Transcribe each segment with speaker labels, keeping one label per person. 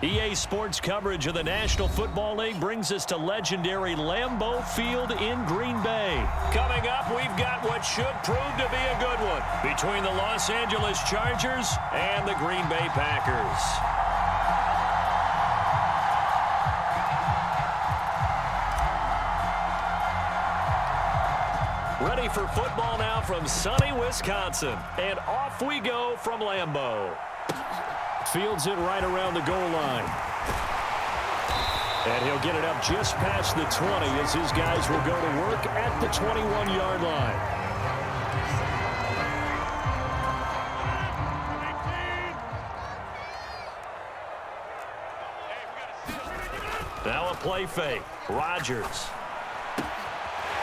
Speaker 1: EA Sports coverage of the National Football League brings us to legendary Lambeau Field in Green Bay. Coming up, we've got what should prove to be a good one between the Los Angeles Chargers and the Green Bay Packers. Ready for football now from sunny Wisconsin. And off we go from Lambeau. Fields it right around the goal line. And he'll get it up just past the 20 as his guys will go to work at the 21-yard line. Now a play fake. Rodgers.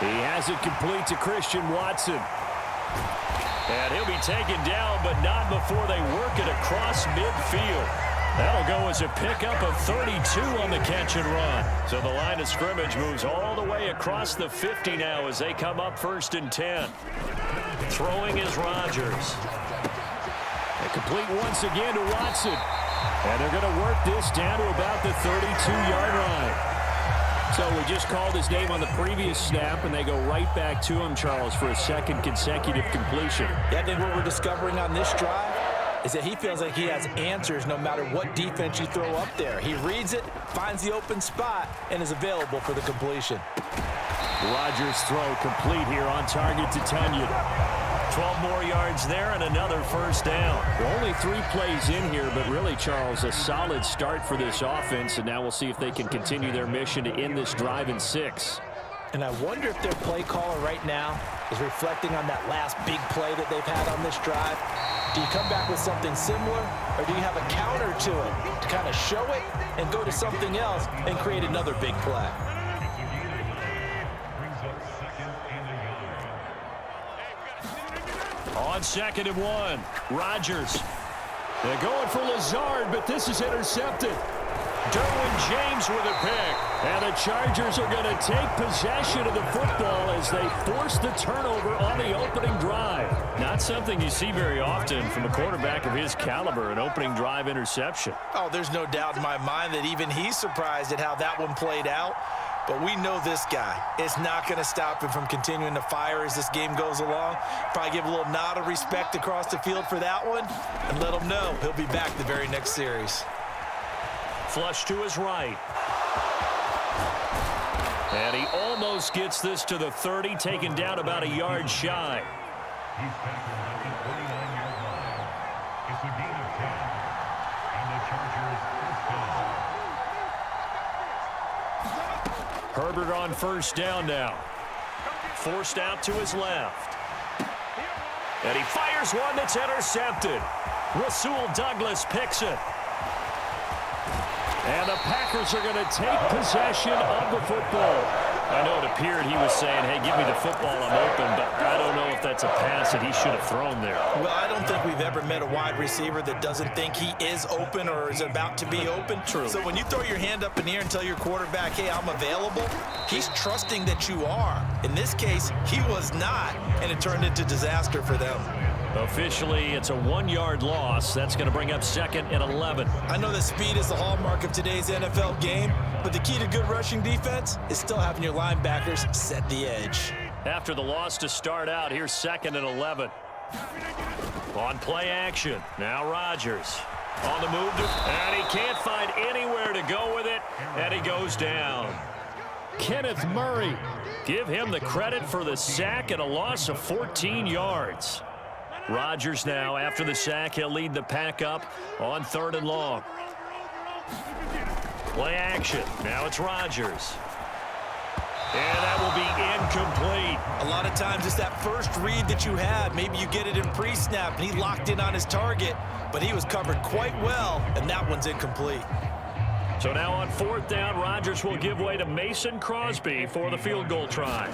Speaker 1: He has it complete to Christian Watson. And he'll be taken down, but not before they work it across midfield. That'll go as a pickup of 32 on the catch and run. So the line of scrimmage moves all the way across the 50 now as they come up 1st and 10. Throwing is Rodgers. And complete once again to Watson. And they're going to work this down to about the 32-yard line. So we just called his name on the previous snap, and they go right back to him, Charles, for a second consecutive completion.
Speaker 2: Yeah, I think what we're discovering on this drive is that he feels like he has answers no matter what defense you throw up there. He reads it, finds the open spot, and is available for the completion.
Speaker 1: Rodgers' throw complete here on target to Tunyon. 12 more yards there and another first down. Well, only 3 plays in here, but really, Charles, a solid start for this offense, and now we'll see if they can continue their mission to end this drive in 6.
Speaker 2: And I wonder if their play caller right now is reflecting on that last big play that they've had on this drive. Do you come back with something similar, or do you have a counter to it to kind of show it and go to something else and create another big play?
Speaker 1: On 2nd and 1, Rodgers. They're going for Lazard, but this is intercepted. Derwin James with a pick. And the Chargers are going to take possession of the football as they force the turnover on the opening drive. Not something you see very often from a quarterback of his caliber, an opening drive interception.
Speaker 2: Oh, there's no doubt in my mind that even he's surprised at how that one played out. But we know this guy. It's not going to stop him from continuing to fire as this game goes along. Probably give a little nod of respect across the field for that one and let him know he'll be back the very next series.
Speaker 1: Flush to his right. And he almost gets this to the 30, taken down about a yard shy.
Speaker 3: He's tackled at the 49-yard line. It's a gain of 10. And the Chargers first down.
Speaker 1: Herbert on first down now. Forced out to his left. And he fires one that's intercepted. Rasul Douglas picks it. And the Packers are going to take possession of the football. I know it appeared he was saying, hey, give me the football, I'm open, but I don't know if that's a pass that he should have thrown there.
Speaker 2: Well, I don't think we've ever met a wide receiver that doesn't think he is open or is about to be open.
Speaker 1: True.
Speaker 2: So when you throw your hand up in the air and tell your quarterback, hey, I'm available, he's trusting that you are. In this case, he was not, and it turned into disaster for them.
Speaker 1: Officially, it's a 1-yard loss. That's going to bring up 2nd and 11.
Speaker 2: I know that speed is the hallmark of today's NFL game, but the key to good rushing defense is still having your linebackers set the edge.
Speaker 1: After the loss to start out, here's 2nd and 11. On play action, now Rodgers. On the move, and he can't find anywhere to go with it, and he goes down. Kenneth Murray. Give him the credit for the sack and a loss of 14 yards. Rodgers now, after the sack, he'll lead the pack up on 3rd and long. Play action. Now it's Rodgers. And that will be incomplete.
Speaker 2: A lot of times it's that first read that you have. Maybe you get it in pre-snap, and he locked in on his target, but he was covered quite well, and that one's incomplete.
Speaker 1: So now on 4th down, Rodgers will give way to Mason Crosby for the field goal try.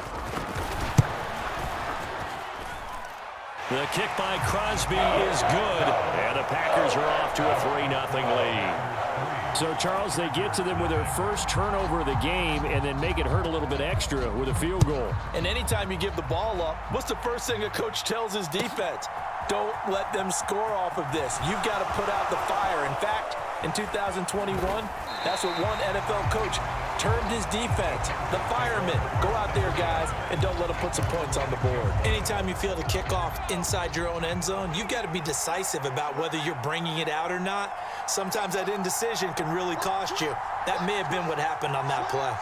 Speaker 1: The kick by Crosby is good, and the Packers are off to a 3-0 lead. So, Charles, they get to them with their first turnover of the game and then make it hurt a little bit extra with a field goal.
Speaker 2: And anytime you give the ball up, what's the first thing a coach tells his defense? Don't let them score off of this. You've got to put out the fire. In fact, in 2021? That's what one NFL coach termed his defense. The firemen. Go out there, guys, and don't let them put some points on the board. Anytime you feel the kickoff inside your own end zone, you've got to be decisive about whether you're bringing it out or not. Sometimes that indecision can really cost you. That may have been what happened on that play.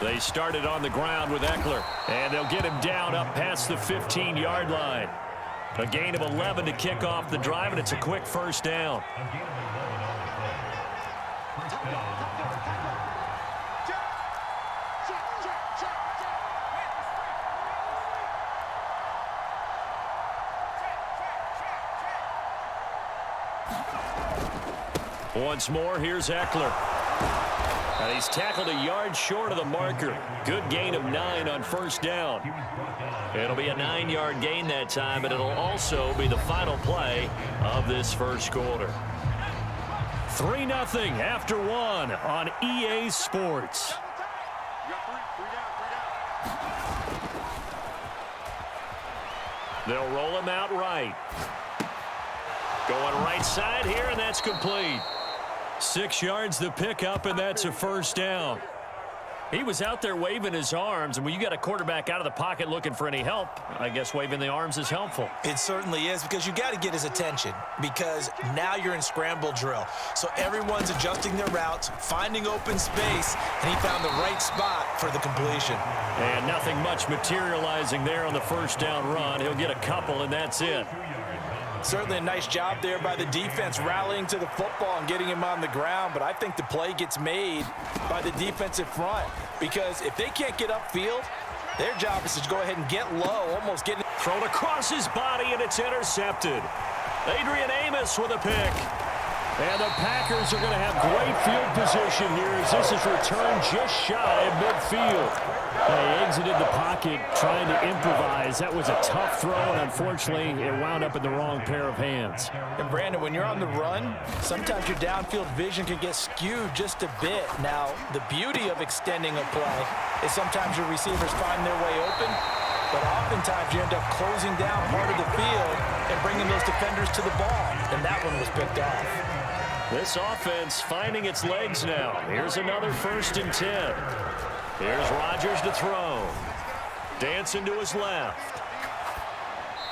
Speaker 1: They started on the ground with Eckler, and they'll get him down up past the 15-yard line. A gain of 11 to kick off the drive, and it's a quick first down.
Speaker 3: A gain of 11 on the play. First down, Chargers.
Speaker 1: Once more, here's Eckler. And he's tackled a yard short of the marker. Good gain of 9 on first down. It'll be a 9-yard gain that time, but it'll also be the final play of this first quarter. 3-0 after 1 on EA Sports. They'll roll him out right. Going right side here, and that's complete. 6 yards the pickup, and that's a first down. He was out there waving his arms, and when you got a quarterback out of the pocket looking for any help, I guess waving the arms is helpful.
Speaker 2: It certainly is, because you got to get his attention, because now you're in scramble drill. So everyone's adjusting their routes, finding open space, and he found the right spot for the completion.
Speaker 1: And nothing much materializing there on the first down run. He'll get a couple, and that's it.
Speaker 2: Certainly a nice job there by the defense rallying to the football and getting him on the ground, but I think the play gets made by the defensive front, because if they can't get upfield, their job is to go ahead and get low, almost getting
Speaker 1: thrown across his body, and it's intercepted. Adrian Amos with a pick. And the Packers are going to have great field position here as this is returned just shy of midfield. They exited the pocket trying to improvise. That was a tough throw, and unfortunately, it wound up in the wrong pair of hands.
Speaker 2: And Brandon, when you're on the run, sometimes your downfield vision can get skewed just a bit. Now, the beauty of extending a play is sometimes your receivers find their way open, but oftentimes you end up closing down part of the field and bringing those defenders to the ball, and that one was picked off.
Speaker 1: This offense finding its legs now. Here's another 1st and 10. Here's Rodgers to throw. Dancing to his left.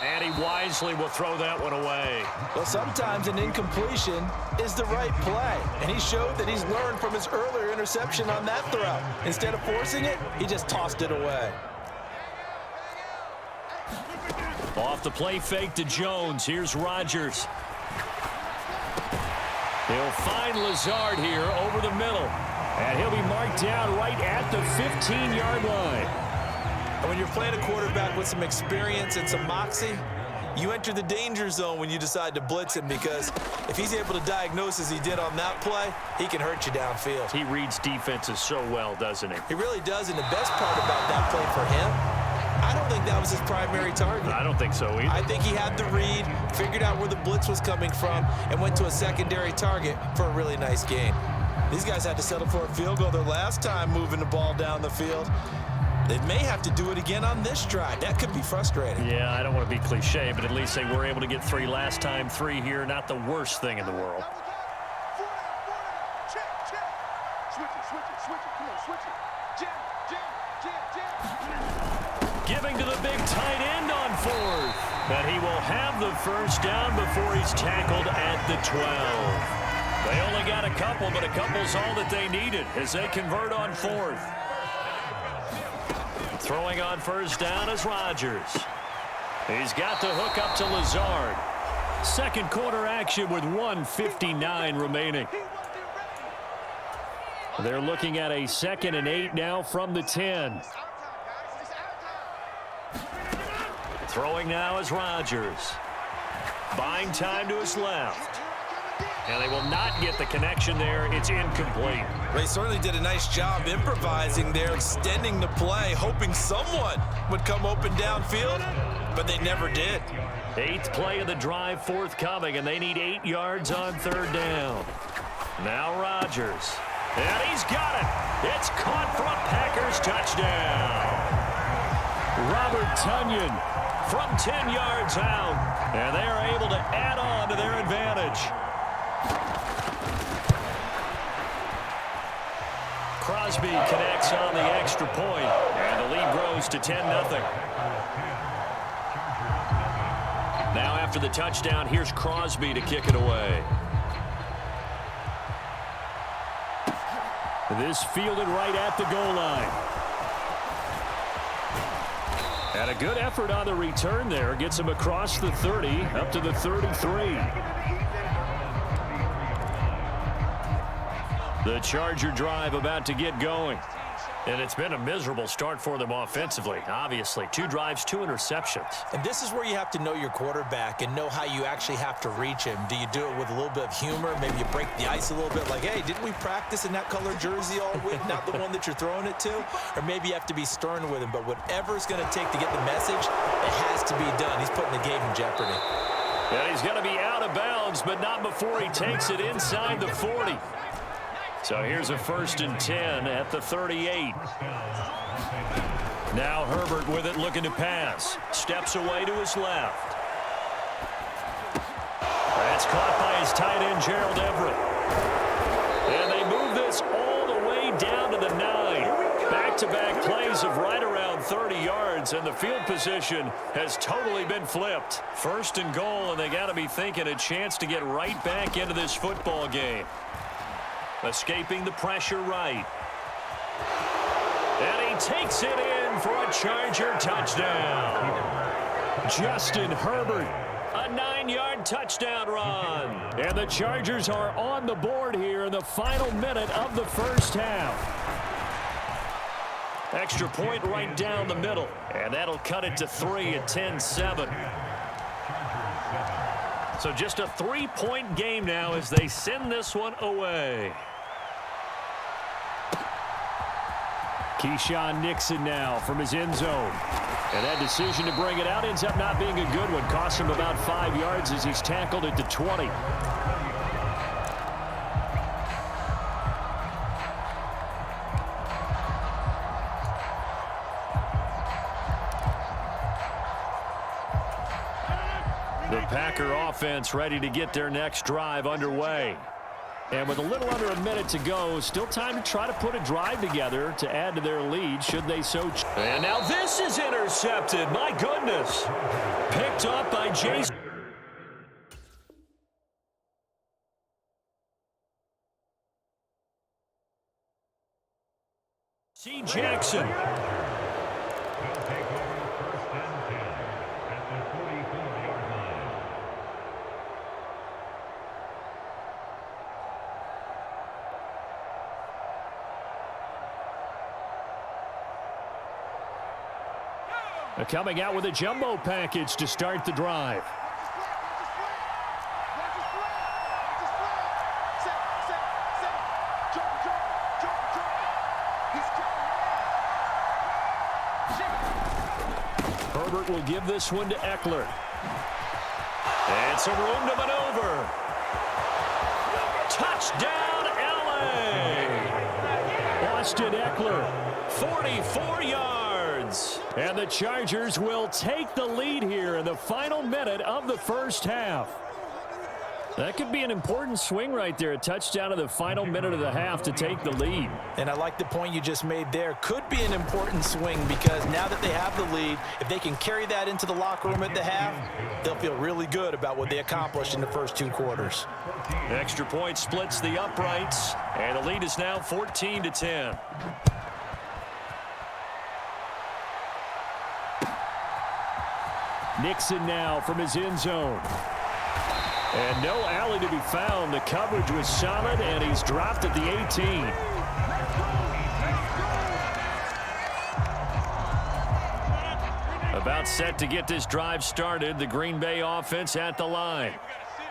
Speaker 1: And he wisely will throw that one away.
Speaker 2: Well, sometimes an incompletion is the right play, and he showed that he's learned from his earlier interception on that throw. Instead of forcing it, he just tossed it away.
Speaker 1: Off the play fake to Jones. Here's Rodgers. He'll find Lazard here over the middle. And he'll be marked down right at the 15-yard line.
Speaker 2: And when you're playing a quarterback with some experience and some moxie, you enter the danger zone when you decide to blitz him, because if he's able to diagnose as he did on that play, he can hurt you downfield.
Speaker 1: He reads defenses so well, doesn't he?
Speaker 2: He really does, and the best part about that play for him, I don't think that was his primary target.
Speaker 1: I don't think so either.
Speaker 2: I think he had the read, figured out where the blitz was coming from, and went to a secondary target for a really nice gain. These guys had to settle for a field goal their last time moving the ball down the field. They may have to do it again on this drive. That could be frustrating.
Speaker 1: Yeah, I don't want to be cliche, but at least they were able to get 3 last time. 3 here, not the worst thing in the world. Giving to the big tight end on 4th. But he will have the first down before he's tackled at the 12. They only got a couple, but a couple's all that they needed as they convert on 4th. Throwing on first down is Rodgers. He's got the hook up to Lazard. Second quarter action with 1:59 remaining. They're looking at a 2nd and 8 now from the 10. Throwing now is Rodgers. Buying time to his left. And they will not get the connection there. It's incomplete.
Speaker 2: They certainly did a nice job improvising there, extending the play, hoping someone would come open downfield, but they never did.
Speaker 1: 8th play of the drive forthcoming, and they need 8 yards on 3rd down. Now Rodgers. And he's got it. It's caught for a Packers touchdown. Robert Tonyan from 10 yards out. And they are able to add on to their advantage. Crosby connects on the extra point, and the lead grows to 10-0. Now after the touchdown, here's Crosby to kick it away. This fielded right at the goal line. And a good effort on the return there. Gets him across the 30, up to the 33. The Charger drive about to get going. And it's been a miserable start for them offensively. Obviously, 2 drives, 2 interceptions.
Speaker 2: And this is where you have to know your quarterback and know how you actually have to reach him. Do you do it with a little bit of humor? Maybe you break the ice a little bit like, hey, didn't we practice in that color jersey all week? Not the one that you're throwing it to? Or maybe you have to be stern with him. But whatever it's going to take to get the message, it has to be done. He's putting the game in jeopardy.
Speaker 1: And he's going to be out of bounds, but not before he takes it inside the 40. So here's a 1st and 10 at the 38. Now Herbert with it, looking to pass. Steps away to his left. That's caught by his tight end, Gerald Everett. And they move this all the way down to the 9. Back-to-back plays of right around 30 yards, and the field position has totally been flipped. 1st and goal, and they got to be thinking a chance to get right back into this football game. Escaping the pressure right. And he takes it in for a Charger touchdown. Justin Herbert, a 9-yard touchdown run. And the Chargers are on the board here in the final minute of the first half. Extra point right down the middle. And that'll cut it to 3 at 10-7. So just a 3-point game now as they send this one away. Keyshawn Nixon now from his end zone. And that decision to bring it out ends up not being a good one. Costs him about 5 yards as he's tackled at the 20. The Packer offense ready to get their next drive underway. And with a little under a minute to go, still time to try to put a drive together to add to their lead, should they so choose. And now this is intercepted. My goodness. Picked up by Jason. C. Jackson.
Speaker 3: They'll take over 1st and 10 at the 44-yard line.
Speaker 1: Coming out with a jumbo package to start the drive. Herbert will give this one to Eckler. And some room to maneuver. Touchdown, LA! Austin Eckler, 44 yards. And the Chargers will take the lead here in the final minute of the first half. That could be an important swing right there. A touchdown in the final minute of the half to take the lead.
Speaker 2: And I like the point you just made there. Could be an important swing because now that they have the lead, if they can carry that into the locker room at the half, they'll feel really good about what they accomplished in the first 2 quarters.
Speaker 1: Extra point splits the uprights, and the lead is now 14-10. Nixon now from his end zone. And no alley to be found. The coverage was solid, and he's dropped at the 18. About set to get this drive started. The Green Bay offense at the line.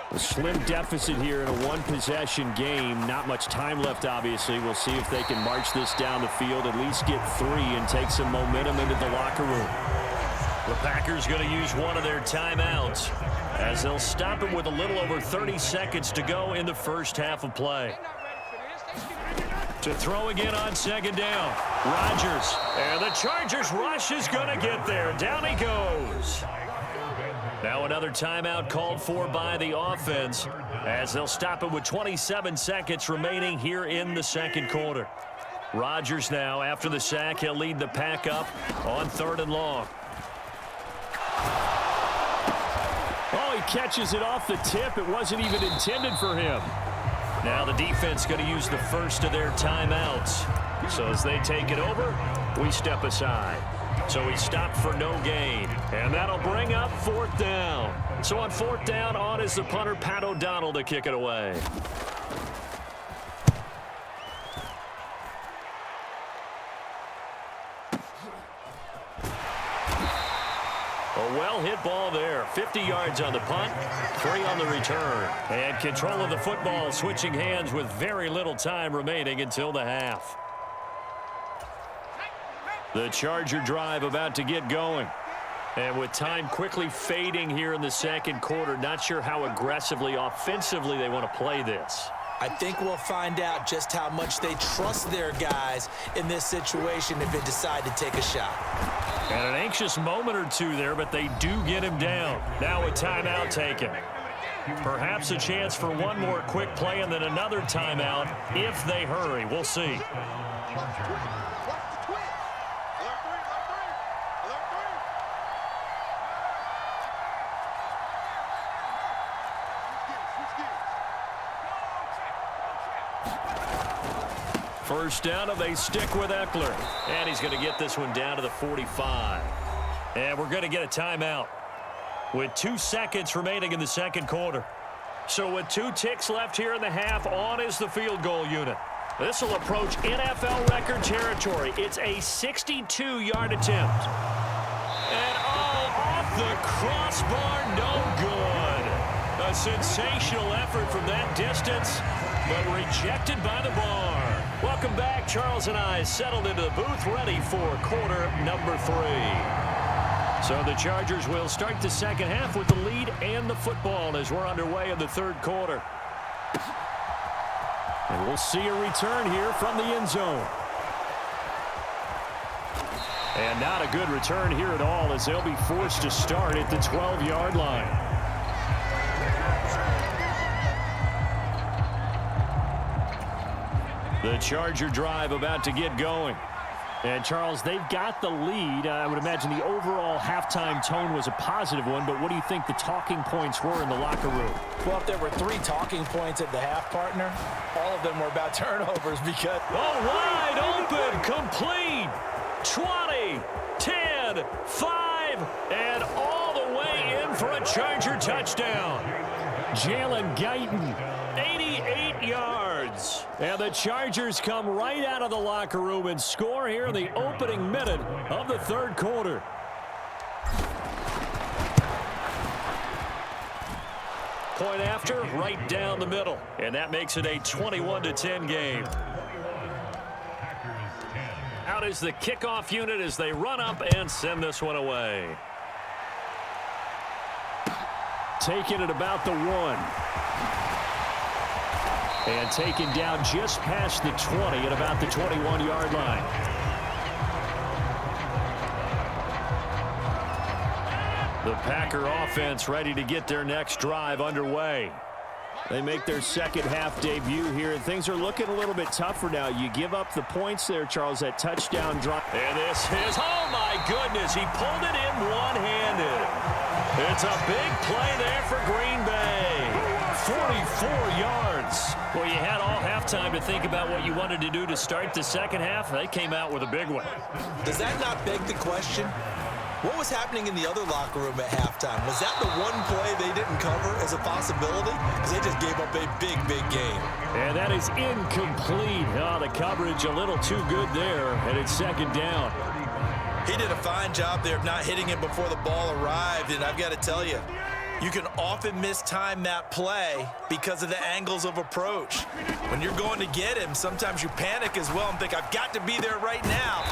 Speaker 1: A slim deficit here in a 1-possession game. Not much time left, obviously. We'll see if they can march this down the field, at least get 3 and take some momentum into the locker room. The Packers going to use one of their timeouts as they'll stop it with a little over 30 seconds to go in the first half of play. To throw again on second down. Rodgers. And the Chargers rush is going to get there. Down he goes. Now another timeout called for by the offense as they'll stop it with 27 seconds remaining here in the second quarter. Rodgers now, after the sack, he'll lead the pack up on 3rd and long. Oh, he catches it off the tip. It wasn't even intended for him. Now the defense going to use the first of their timeouts. So as they take it over, we step aside. So he stopped for no gain. And that'll bring up 4th down. So on 4th down, on is the punter, Pat O'Donnell, to kick it away. A well-hit ball there. 50 yards on the punt, 3 on the return. And control of the football switching hands with very little time remaining until the half. The Charger drive about to get going. And with time quickly fading here in the second quarter, not sure how aggressively, offensively they want to play this.
Speaker 2: I think we'll find out just how much they trust their guys in this situation if they decide to take a shot.
Speaker 1: And an anxious moment or two there, but they do get him down. Now a timeout taken. Perhaps a chance for one more quick play and then another timeout if they hurry. We'll see. First down, and they stick with Eckler. And he's going to get this one down to the 45. And we're going to get a timeout with 2 seconds remaining in the second quarter. So with 2 ticks left here in the half, on is the field goal unit. This will approach NFL record territory. It's a 62-yard attempt. And off the crossbar, no good. A sensational effort from that distance, but rejected by the bar. Welcome back. Charles and I settled into the booth, ready for quarter number 3. So the Chargers will start the second half with the lead and the football as we're underway in the third quarter. And we'll see a return here from the end zone. And not a good return here at all as they'll be forced to start at the 12-yard line. The Charger drive about to get going. And, Charles, they've got the lead. I would imagine the overall halftime tone was a positive one, but what do you think the talking points were in the locker room?
Speaker 2: Well, if there were 3 talking points at the half, partner, all of them were about turnovers because...
Speaker 1: Oh, wide open, complete, 20, 10, 5, and all the way in for a Charger touchdown. Jalen Guyton, 88 yards. And the Chargers come right out of the locker room and score here in the opening minute of the third quarter. Point after, right down the middle. And that makes it a 21-10 game. Out is the kickoff unit as they run up and send this one away. Taking it about the 1. And taken down just past the 20 at about the 21-yard line. The Packer offense ready to get their next drive underway. They make their second half debut here, and things are looking a little bit tougher now. You give up the points there, Charles, that touchdown drive. And this is, oh my goodness, he pulled it in one-handed. It's a big play there for Green Bay. 44 yards. Well, you had all halftime to think about what you wanted to do to start the second half. They came out with a big one.
Speaker 2: Does that not beg the question? What was happening in the other locker room at halftime? Was that the one play they didn't cover as a possibility? Because they just gave up a big, big game.
Speaker 1: And that is incomplete. Oh, the coverage a little too good there, and it's second down.
Speaker 2: He did a fine job there of not hitting him before the ball arrived, and I've got to tell you, you can often mistime that play because of the angles of approach. When you're going to get him, sometimes you panic as well and think, I've got to be there right now.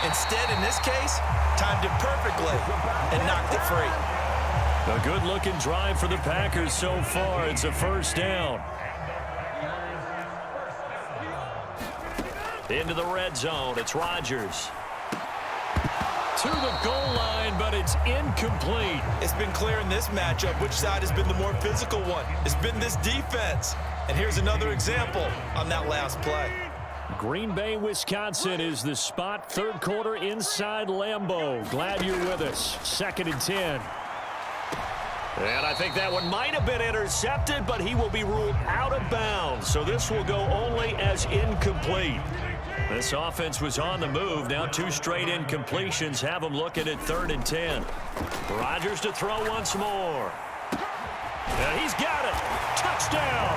Speaker 2: Instead, in this case, timed it perfectly and knocked it free.
Speaker 1: A good-looking drive for the Packers so far. It's a first down. Into the red zone, it's Rodgers. To the goal line, but it's incomplete.
Speaker 2: It's been clear in this matchup which side has been the more physical one. It's been this defense. And here's another example on that last play.
Speaker 1: Green Bay, Wisconsin is the spot. Third quarter inside Lambeau. Glad you're with us. 2nd and 10. And I think that one might have been intercepted, but he will be ruled out of bounds. So this will go only as incomplete. This offense was on the move. Now 2 straight incompletions have them looking at 3rd and 10. Rodgers to throw once more. And he's got it. Touchdown.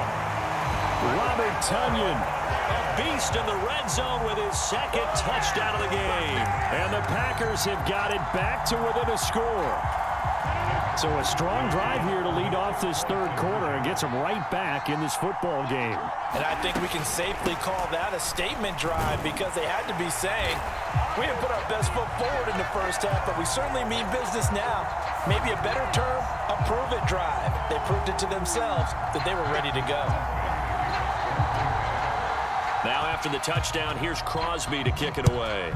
Speaker 1: Robert Tonyan, a beast in the red zone with his 2nd touchdown of the game. And the Packers have got it back to within a score. So a strong drive here to lead off this 3rd quarter and gets them right back in this football game.
Speaker 2: And I think we can safely call that a statement drive because they had to be saying, we didn't put our best foot forward in the first half, but we certainly mean business now. Maybe a better term, a prove-it drive. They proved it to themselves that they were ready to go.
Speaker 1: Now after the touchdown, here's Crosby to kick it away.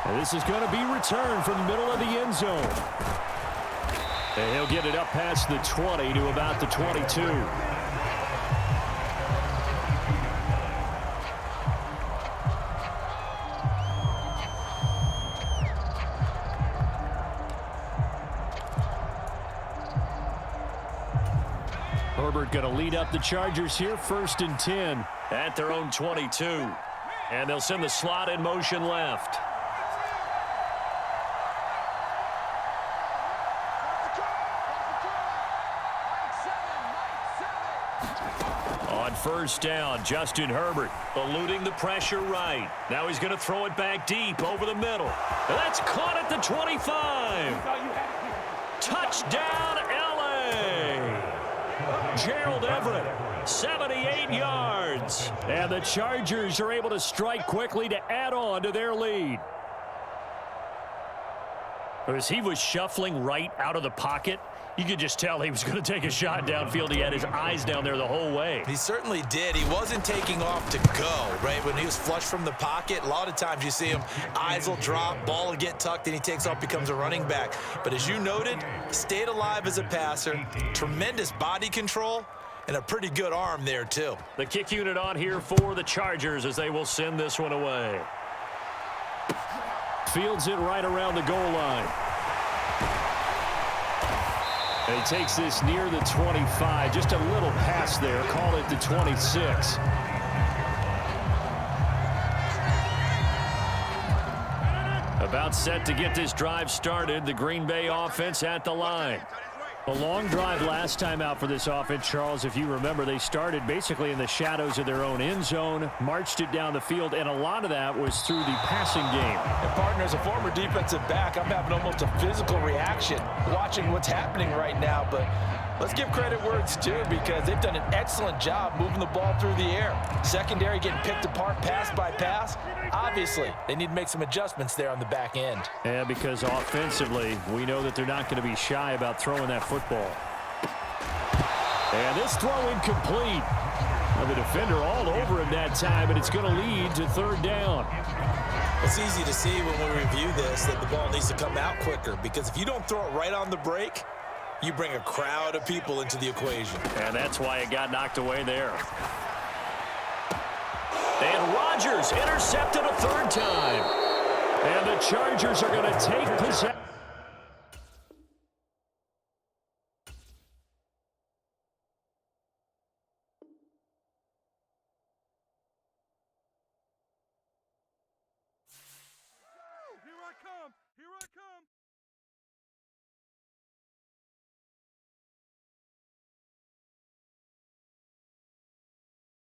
Speaker 1: And this is going to be returned from the middle of the end zone. And he'll get it up past the 20 to about the 22. Herbert going to lead up the Chargers here, 1st and 10 at their own 22. And they'll send the slot in motion left. On 1st down, Justin Herbert eluding the pressure right. Now he's going to throw it back deep over the middle. And that's caught at the 25. Touchdown, L.A. Gerald Everett, 78 yards. And the Chargers are able to strike quickly to add on to their lead. As he was shuffling right out of the pocket, you could just tell he was going to take a shot downfield. He had his eyes down there the whole way.
Speaker 2: He certainly did. He wasn't taking off to go, right? When he was flush from the pocket, a lot of times you see him, eyes will drop, ball will get tucked, and he takes off, becomes a running back. But as you noted, stayed alive as a passer, tremendous body control, and a pretty good arm there, too.
Speaker 1: The kick unit on here for the Chargers as they will send this one away. Fields it right around the goal line. And he takes this near the 25. Just a little pass there. Call it the 26. About set to get this drive started. The Green Bay offense at the line. A long drive last time out for this offense, Charles. If you remember, they started basically in the shadows of their own end zone, marched it down the field, and a lot of that was through the passing game.
Speaker 2: And partner, as a former defensive back, I'm having almost a physical reaction watching what's happening right now. But let's give credit where it's due because they've done an excellent job moving the ball through the air. Secondary getting picked apart pass by pass. Obviously, they need to make some adjustments there on the back end.
Speaker 1: Yeah, because offensively, we know that they're not going to be shy about throwing that football. And this throw incomplete. Well, the defender all over him that time, and it's going to lead to 3rd down.
Speaker 2: It's easy to see when we review this that the ball needs to come out quicker because if you don't throw it right on the break, you bring a crowd of people into the equation.
Speaker 1: And that's why it got knocked away there. And Rodgers intercepted a 3rd time. And the Chargers are going to take possession.
Speaker 4: Here I come! Here I come!